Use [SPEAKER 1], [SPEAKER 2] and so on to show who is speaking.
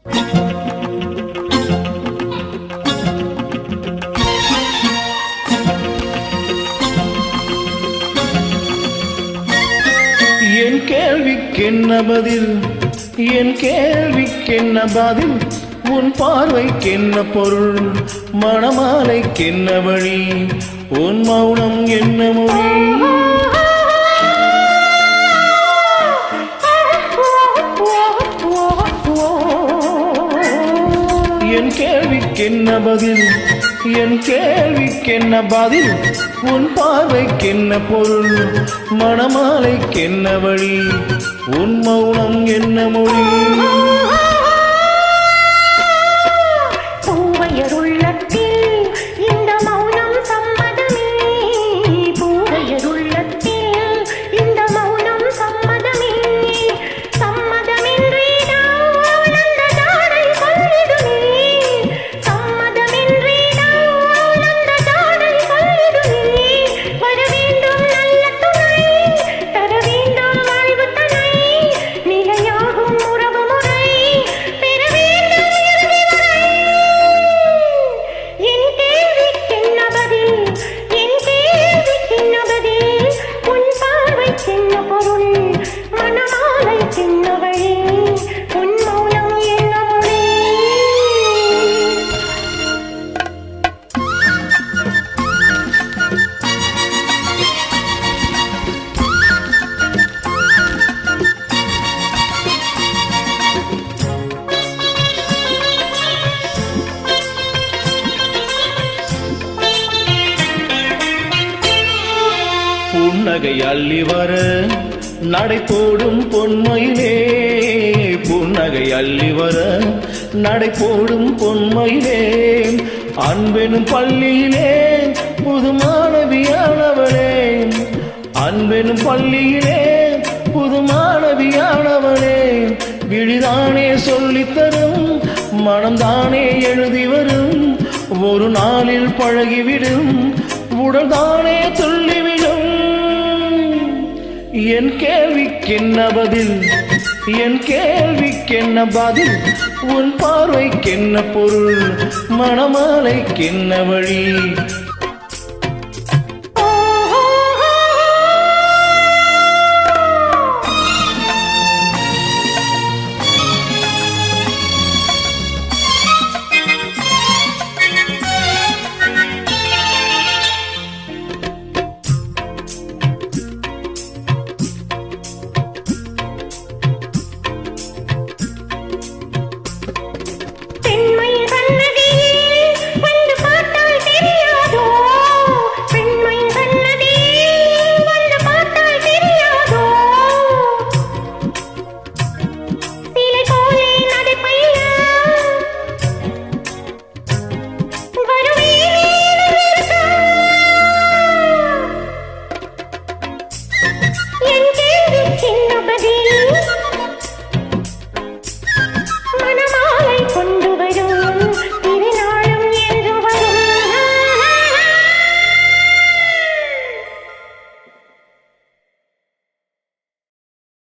[SPEAKER 1] என் கேள்விக்கென்ன பதில், என் கேள்விக்கென்ன பதில், உன் பார்வைக்கென்ன பொருள், மணமாலைக்கென்ன வழி, உன் மௌனம் என்ன மொழி? என் கேள்விக்கென்ன பதில், என் கேள்விக்கென்ன பதில், உன் பார்வைக்கென்ன பொருள், மணமாலைக்கென்ன வழி, உன் மௌனம் என்ன மொழி? புன்னகை அள்ளி வர நடை போடும் பொன்மையிலே, புன்னகை அள்ளி வர நடை போடும் பொன்மையிலே, அன்பெனும் பள்ளியிலே புது மாணவியானவளே, அன்பெனும் பள்ளியிலே புது மாணவியானவளே, விழிதானே சொல்லித்தரும், மனம்தானே எழுதி வரும், ஒரு நாளில் பழகிவிடும், உடல்தானே துள்ளிவிடும். என் கேள்விக்கென்ன பதில், என் கேள்விக்கென்ன பதில், உன் பார்வைக்கென்ன பொருள், மணமாலைக்கென்ன வழி,